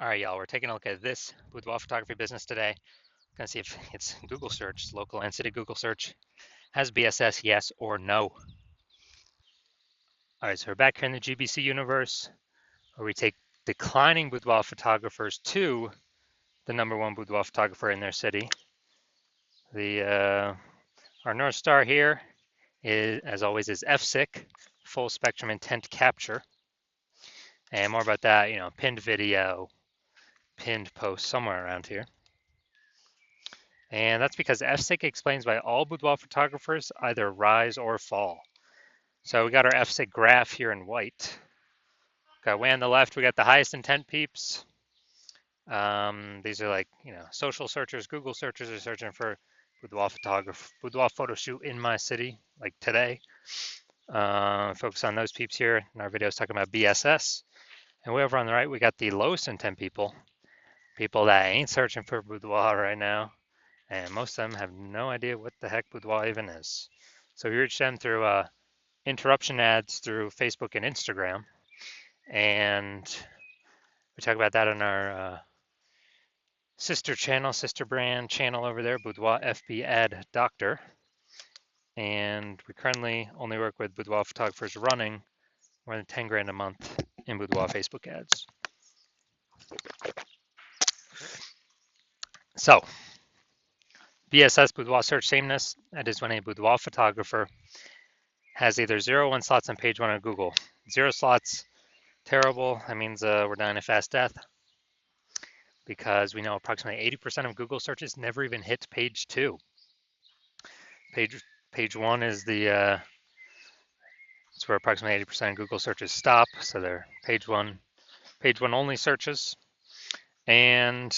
All right, y'all, we're taking a look at this boudoir photography business today. Gonna see if it's Google search, local and city Google search, has BSS, yes or no. All right, so we're back here in the GBC universe where we take declining boudoir photographers to the #1 boudoir photographer in their city. Our North Star here is, as always, is FSIC, full spectrum intent capture. And more about that, pinned video, pinned post somewhere around here. And that's because FSIC explains why all boudoir photographers either rise or fall. So we got our FSIC graph here in white. Got way on the left, we got the highest intent peeps. These are like, social searchers, Google searchers are searching for boudoir photo shoot in my city, like today. Focus on those peeps here. In our videos talking about BSS. And way over on the right, we got the lowest intent people that ain't searching for boudoir right now. And most of them have no idea what the heck boudoir even is. So we reach them through interruption ads through Facebook and Instagram. And we talk about that on our sister brand channel over there, Boudoir FB Ad Doctor. And we currently only work with boudoir photographers running more than 10 grand a month in boudoir Facebook ads. So, BSS, boudoir search sameness, that is when a boudoir photographer has either 0 or 1 slots on page 1 of Google. 0 slots, terrible. That means we're dying a fast death because we know approximately 80% of Google searches never even hit page 2. Page 1 is it's where approximately 80% of Google searches stop. So they're page one only searches. And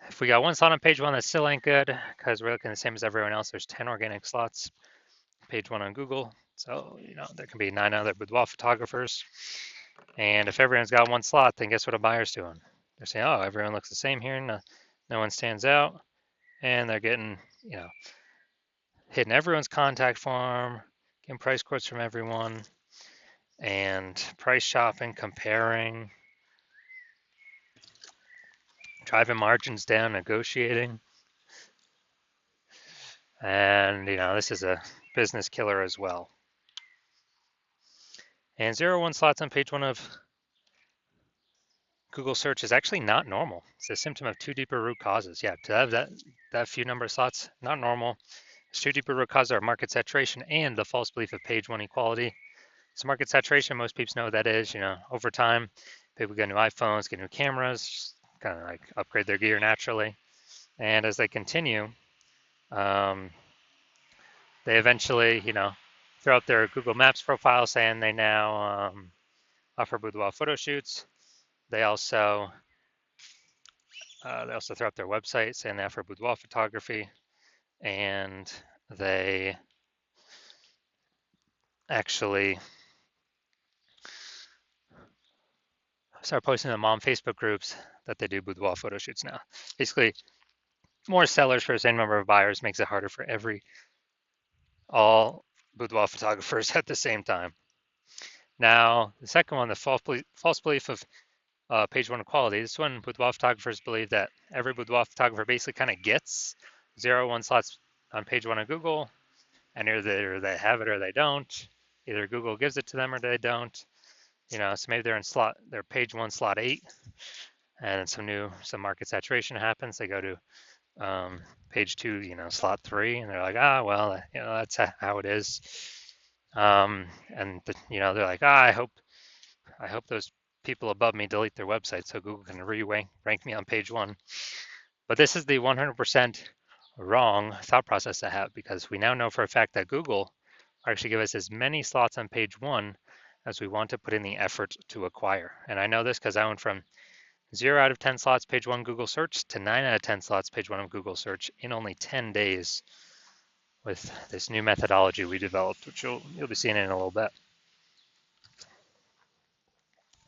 if we got 1 slot on page 1, that still ain't good because we're looking the same as everyone else. There's 10 organic slots, page 1 on Google. So, there can be 9 other boudoir photographers. And if everyone's got 1 slot, then guess what a buyer's doing? They're saying, oh, everyone looks the same here. No one stands out. And they're getting, hitting everyone's contact form, getting price quotes from everyone, and price shopping, comparing, driving margins down, negotiating. And, this is a business killer as well. And 0 1 slots on page 1 of Google search is actually not normal. It's a symptom of 2 deeper root causes. Yeah, to have that few number of slots, not normal. It's 2 deeper root causes are market saturation and the false belief of page 1 equality. So market saturation, most people know what that is. Over time, people get new iPhones, get new cameras, kind of like upgrade their gear naturally. And as they continue, they eventually, throw up their Google Maps profile saying they now offer boudoir photo shoots. They also throw up their website saying they offer boudoir photography, and they actually start posting in mom Facebook groups that they do boudoir photo shoots now. Basically, more sellers for the same number of buyers makes it harder for all boudoir photographers at the same time. Now, the second one, the false belief of page 1 equality. This one, boudoir photographers believe that every boudoir photographer basically kind of gets 0 1 slots on page 1 of Google, and either they have it or they don't. Either Google gives it to them or they don't. So maybe they're in page 1 slot 8, and some market saturation happens. They go to page 2, slot 3, and they're like, well, that's how it is. And they're like, I hope those people above me delete their website so Google can rank me on page 1. But this is the 100% wrong thought process to have, because we now know for a fact that Google actually give us as many slots on page 1 as we want to put in the effort to acquire. And I know this because I went from 0 out of 10 slots page 1 Google search to 9 out of 10 slots page 1 of Google search in only 10 days with this new methodology we developed, which you'll be seeing in a little bit.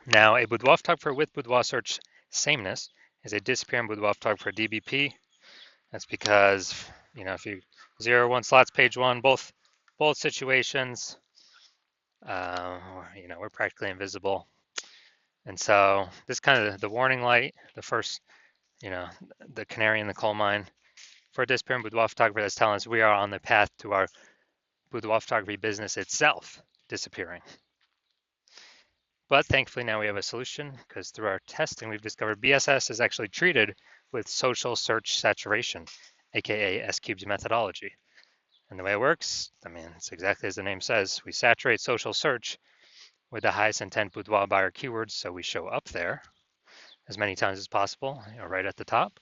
Now, a boudoir photographer with boudoir search sameness is a disappearing boudoir photographer DBP. That's because, if you 0 1 slots page 1, both situations, we're practically invisible. And so this is kind of the warning light, the first, the canary in the coal mine for a disappearing boudoir photographer that's telling us we are on the path to our boudoir photography business itself disappearing. But thankfully now we have a solution because through our testing we've discovered BSS is actually treated with social search saturation, aka S-Cube's methodology. And the way it works, I mean, it's exactly as the name says. We saturate social search with the highest intent boudoir buyer keywords, so we show up there as many times as possible, right at the top.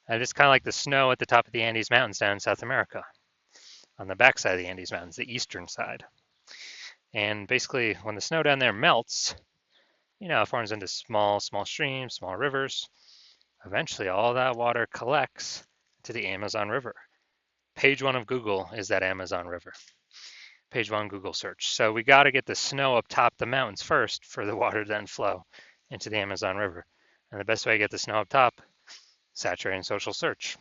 And it's kind of like the snow at the top of the Andes Mountains down in South America, on the backside of the Andes Mountains, the eastern side. And basically, when the snow down there melts, it forms into small streams, small rivers. Eventually, all that water collects to the Amazon River. Page 1 of Google is that Amazon River. Page 1 Google search. So we got to get the snow up top the mountains first for the water to then flow into the Amazon River. And the best way to get the snow up top, saturating social search.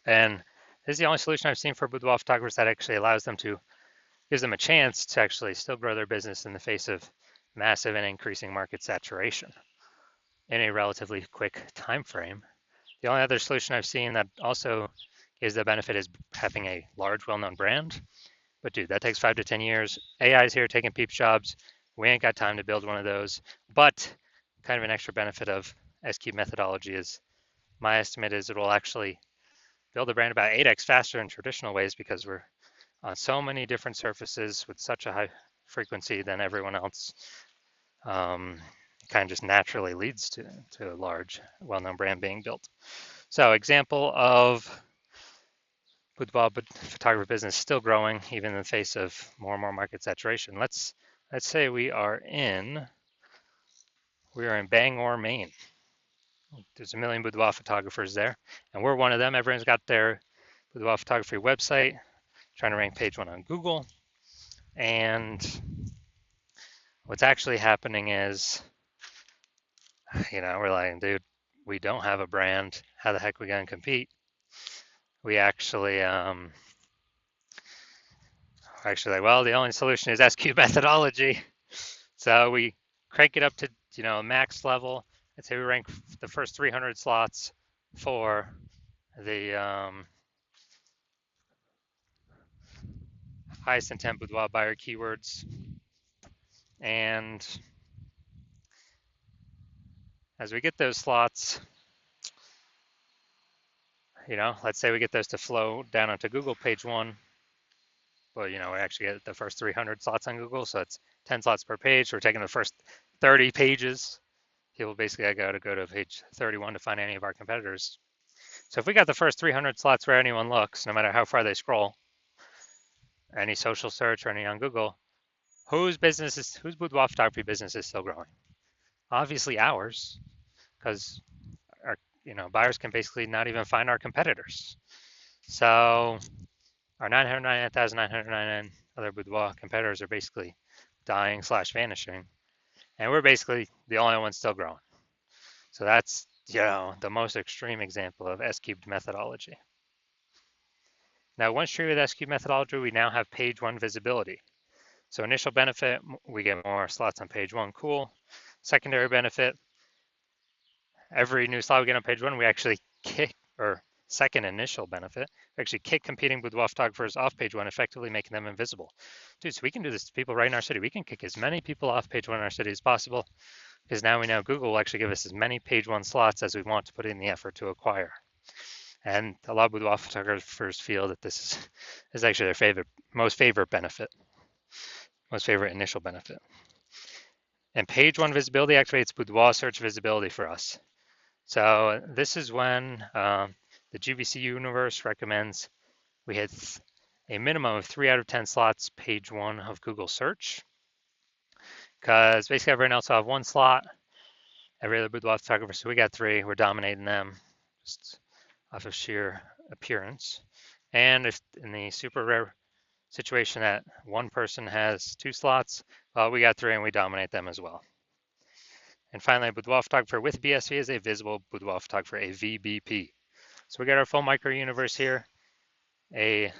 And this is the only solution I've seen for boudoir photographers that actually gives them a chance to actually still grow their business in the face of massive and increasing market saturation in a relatively quick time frame. The only other solution I've seen that also gives the benefit is having a large, well-known brand. But dude, that takes 5 to 10 years. AI's here taking peep jobs. We ain't got time to build one of those. But kind of an extra benefit of S-Cube methodology is my estimate is it will actually build a brand about 8x faster in traditional ways because we're on so many different surfaces with such a high frequency than everyone else. Kind of just naturally leads to a large, well-known brand being built. So example of boudoir photography business still growing even in the face of more and more market saturation. Let's say we are in Bangor, Maine. There's a million boudoir photographers there, and we're one of them. Everyone's got their boudoir photography website, trying to rank page 1 on Google. And what's actually happening is, we're like, dude, we don't have a brand. How the heck are we going to compete? We actually, well, the only solution is S-Cube methodology. So we crank it up to, max level. I'd say we rank the first 300 slots for the highest intent boudoir buyer keywords. And as we get those slots, let's say we get those to flow down onto Google page 1. Well, we actually get the first 300 slots on Google, so it's 10 slots per page. We're taking the first 30 pages. People basically got to go to page 31 to find any of our competitors. So if we got the first 300 slots where anyone looks, no matter how far they scroll, any social search or any on Google, whose boudoir photography business is still growing? Obviously ours, because our buyers can basically not even find our competitors. So our 999,999 other boudoir competitors are basically dying / vanishing, and we're basically the only ones still growing. So that's the most extreme example of S-Cubed methodology. Now, once treated with S-Cubed methodology, we now have page 1 visibility. So initial benefit, we get more slots on page 1, cool. Secondary benefit, every new slot we get on page 1, we actually kick, or second initial benefit, we actually kick competing boudoir photographers off page 1, effectively making them invisible. Dude, so we can do this to people right in our city. We can kick as many people off page 1 in our city as possible, because now we know Google will actually give us as many page 1 slots as we want to put in the effort to acquire. And a lot of boudoir photographers feel that this is actually their most favorite initial benefit. And page 1 visibility activates boudoir search visibility for us. So this is when the GVC universe recommends we hit a minimum of 3 out of 10 slots page 1 of Google search, because basically everyone else will have 1 slot, every other boudoir photographer, so we got 3, we're dominating them just off of sheer appearance. And if in the super rare situation that one person has 2 slots, well, we got 3 and we dominate them as well. And finally, a boudoir photographer with BSV is a visible boudoir photographer, a VBP. So we got our full micro universe here, a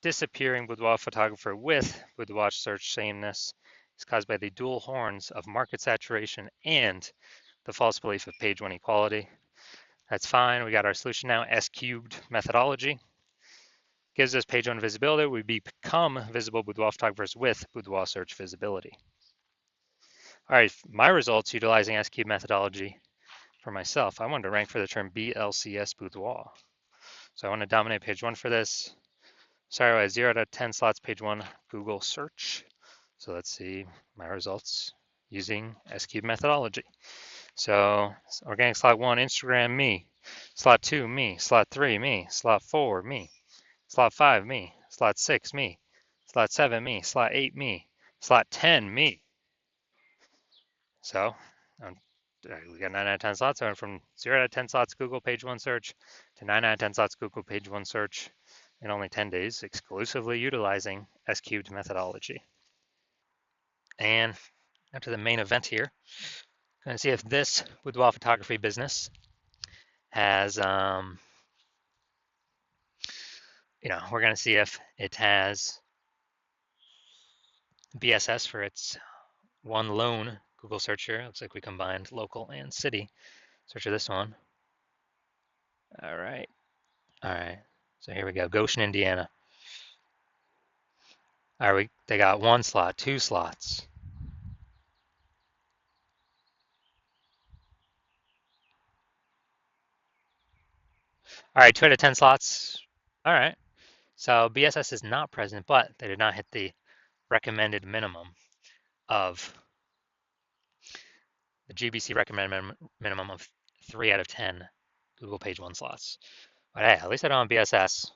disappearing boudoir photographer with boudoir search sameness is caused by the dual horns of market saturation and the false belief of page one equality. That's fine. We got our solution now. S cubed methodology gives us page one visibility. We become visible boudoir photographers with boudoir search visibility. All right, my results utilizing S cubed methodology for myself. I wanted to rank for the term BLCS boudoir. So I want to dominate page one for this. Sorry, I had 0 out of 10 slots, page one, Google search. So let's see my results using S cubed methodology. So organic slot one, Instagram, me. Slot two, me. Slot three, me. Slot four, me. Slot five, me. Slot six, me. Slot seven, me. Slot eight, me. Slot 10, me. So we got 9 out of 10 slots. I went from 0 out of 10 slots Google page one search to 9 out of 10 slots Google page one search in only 10 days, exclusively utilizing S cubed methodology. And after the main event here, going to see if this boudoir photography business has, we're going to see if it has BSS for its one lone Google search here. Looks like we combined local and city. Search for this one. All right. So here we go. Goshen, Indiana. All right, they got one slot, two slots. All right, 2 out of 10 slots. All right. So BSS is not present, but they did not hit the recommended minimum of the GBC recommended minimum of 3 out of 10 Google page one slots. But hey, at least I don't have BSS.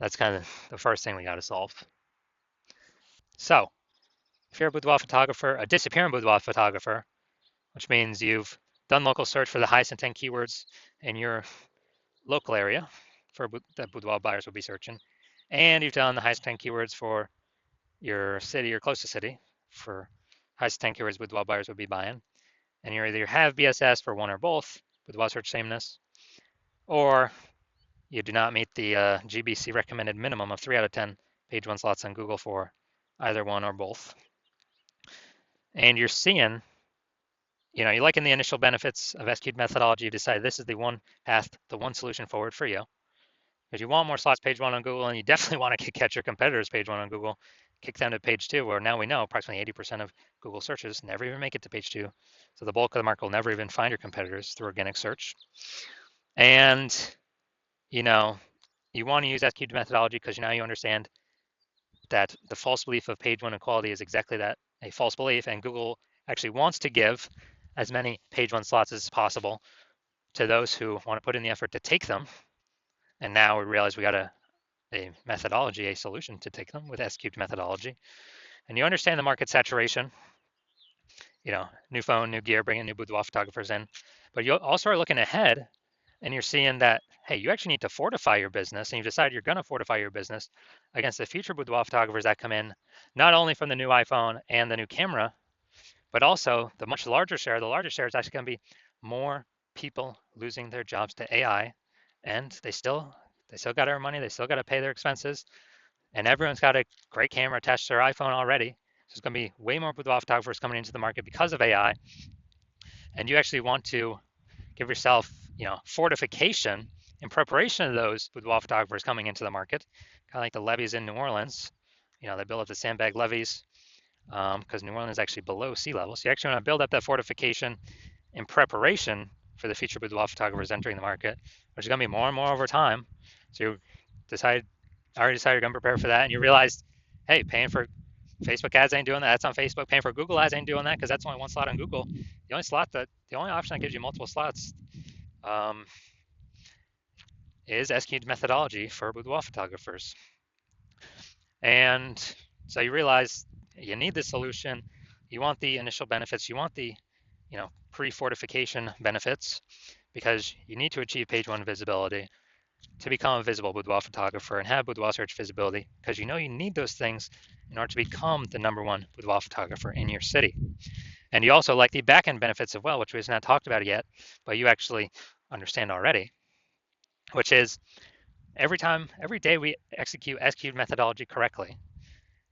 That's kind of the first thing we got to solve. So if you're a boudoir photographer, a disappearing boudoir photographer, which means you've done local search for the highest intent keywords in your local area for that boudoir buyers will be searching, and you've done the highest intent keywords for your city or close to city for highest intent keywords boudoir buyers will be buying, and you either have BSS for one or both, boudoir search sameness, or you do not meet the GBC recommended minimum of 3 out of 10 page one slots on Google for either one or both. And you're seeing, you're liking the initial benefits of S cubed methodology. You decide this is the one path, the one solution forward for you. Because you want more slots page one on Google, and you definitely want to catch your competitors page one on Google, kick them to page two, where now we know approximately 80% of Google searches never even make it to page two. So the bulk of the market will never even find your competitors through organic search. And, you want to use that cubed methodology because now you understand that the false belief of page one equality is exactly that, a false belief, and Google actually wants to give as many page one slots as possible to those who want to put in the effort to take them. And now we realize we got a methodology, a solution to take them with S cubed methodology. And you understand the market saturation, new phone, new gear, bringing new boudoir photographers in. But you also are looking ahead and you're seeing that, hey, you actually need to fortify your business, and you decide you're going to fortify your business against the future boudoir photographers that come in, not only from the new iPhone and the new camera, but also the much larger share. The larger share is actually going to be more people losing their jobs to AI, and they still got to earn money, they still got to pay their expenses, and everyone's got a great camera attached to their iPhone already. So it's going to be way more boudoir photographers coming into the market because of AI, and you actually want to give yourself, fortification in preparation of those boudoir photographers coming into the market, kind of like the levees in New Orleans. They build up the sandbag levees because New Orleans is actually below sea level. So you actually want to build up that fortification in preparation for the future boudoir photographers entering the market, which is going to be more and more over time. So you already decided you're going to prepare for that, and you realize, hey, paying for Facebook ads ain't doing that. That's on Facebook. Paying for Google ads ain't doing that because that's only one slot on Google. The only option that gives you multiple slots is S cubed methodology for boudoir photographers. And so you realize you need this solution. You want the initial benefits. You want the, pre-fortification benefits because you need to achieve page one visibility to become a visible boudoir photographer and have boudoir search visibility because you need those things in order to become the number one boudoir photographer in your city. And you also like the back-end benefits as well, which we've not talked about yet, but you actually understand already, which is every day we execute S cubed methodology correctly,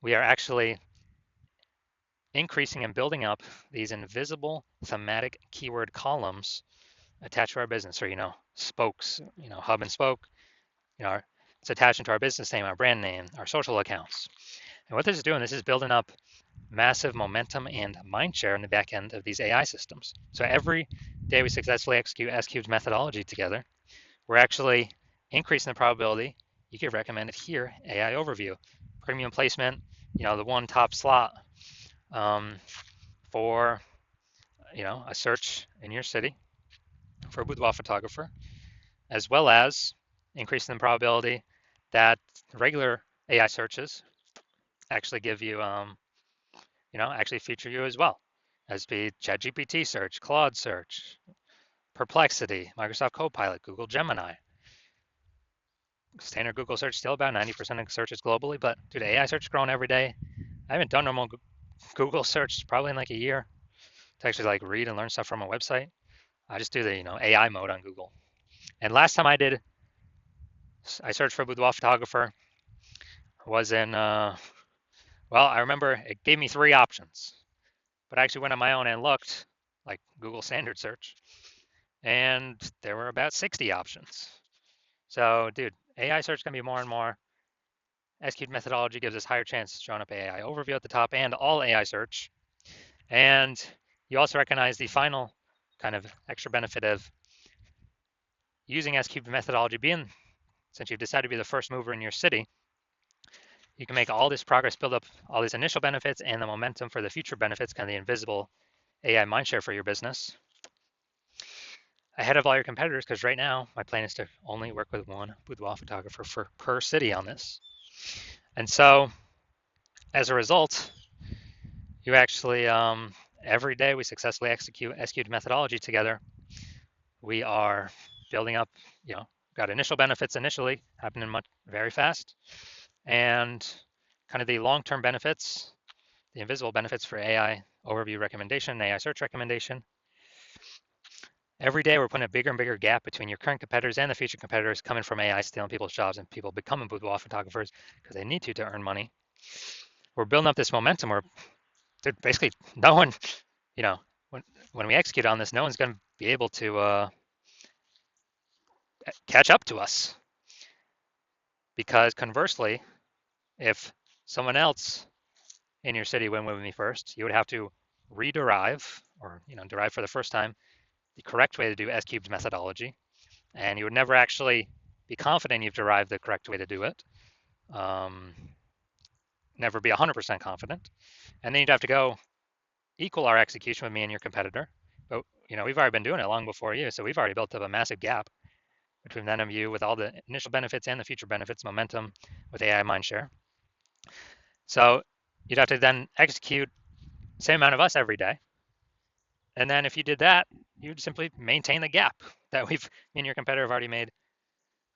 we are actually increasing and building up these invisible thematic keyword columns attached to our business, or spokes, hub and spoke. It's attached into our business name, our brand name, our social accounts. And what this is doing, this is building up massive momentum and mind share in the back end of these AI systems. So every day we successfully execute S-Cube's methodology together, we're actually increasing the probability you get recommended here, AI overview, premium placement, the one top slot for, a search in your city for a boudoir photographer, as well as increasing the probability that regular AI searches actually give you, actually feature you as well, as be ChatGPT search, Claude search, Perplexity, Microsoft Copilot, Google Gemini. Standard Google search still about 90% of searches globally, but dude, AI search is growing every day. I haven't done normal Google search probably in like a year to actually like read and learn stuff from a website. I just do the AI mode on Google. And last time I searched for boudoir photographer was in I remember it gave me 3 options, but I actually went on my own and looked like Google standard search, and there were about 60 options. So dude, AI search can be more and more. SQ methodology gives us higher chances of showing up AI overview at the top and all AI search. And you also recognize the final kind of extra benefit of using S-Cube methodology, being, since you've decided to be the first mover in your city, you can make all this progress, build up all these initial benefits and the momentum for the future benefits, kind of the invisible AI mindshare for your business, ahead of all your competitors, because right now my plan is to only work with one boudoir photographer per city on this. And so as a result, you actually, every day we successfully execute S-Cube methodology together. We are building up, got initial benefits initially happening very fast, and kind of the long-term benefits, the invisible benefits for AI overview recommendation, AI search recommendation. Every day we're putting a bigger and bigger gap between your current competitors and the future competitors coming from AI stealing people's jobs and people becoming boudoir photographers because they need to earn money. We're building up this momentum where basically no one, when we execute on this, no one's going to be able to catch up to us. Because conversely, if someone else in your city went with me first, you would have to rederive or derive for the first time the correct way to do S-Cubed methodology, and you would never actually be confident you've derived the correct way to do it. Never be 100% confident, and then you'd have to go equal our execution with me and your competitor. But we've already been doing it long before you, so we've already built up a massive gap between them and you with all the initial benefits and the future benefits, momentum with AI mindshare. So you'd have to then execute the same amount of us every day. And then if you did that, you'd simply maintain the gap that me and your competitor have already made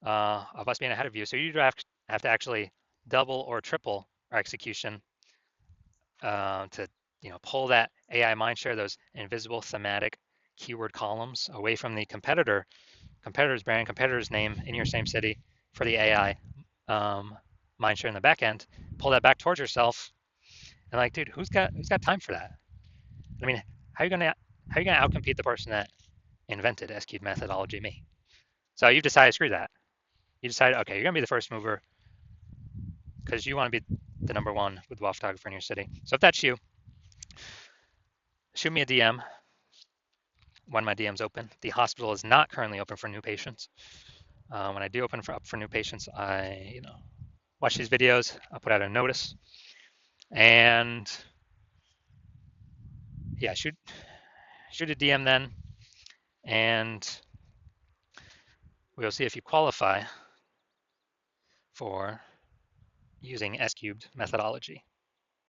of us being ahead of you. So you'd have to actually double or triple our execution to pull that AI mindshare, those invisible thematic keyword columns away from the competitor's brand, competitor's name in your same city for the AI mindshare in the back end. Pull that back towards yourself, and like, dude, who's got time for that? I mean, how are you gonna outcompete the person that invented S-Cube methodology, me? So you've decided, screw that. You decided, okay, you're gonna be the first mover because you want to be the number one boudoir photographer in your city. So if that's you, shoot me a DM when my DM's open. The hospital is not currently open for new patients. When I do open up for new patients, I watch these videos. I'll put out a notice, and yeah, shoot a DM then, and we'll see if you qualify for using S-Cubed methodology.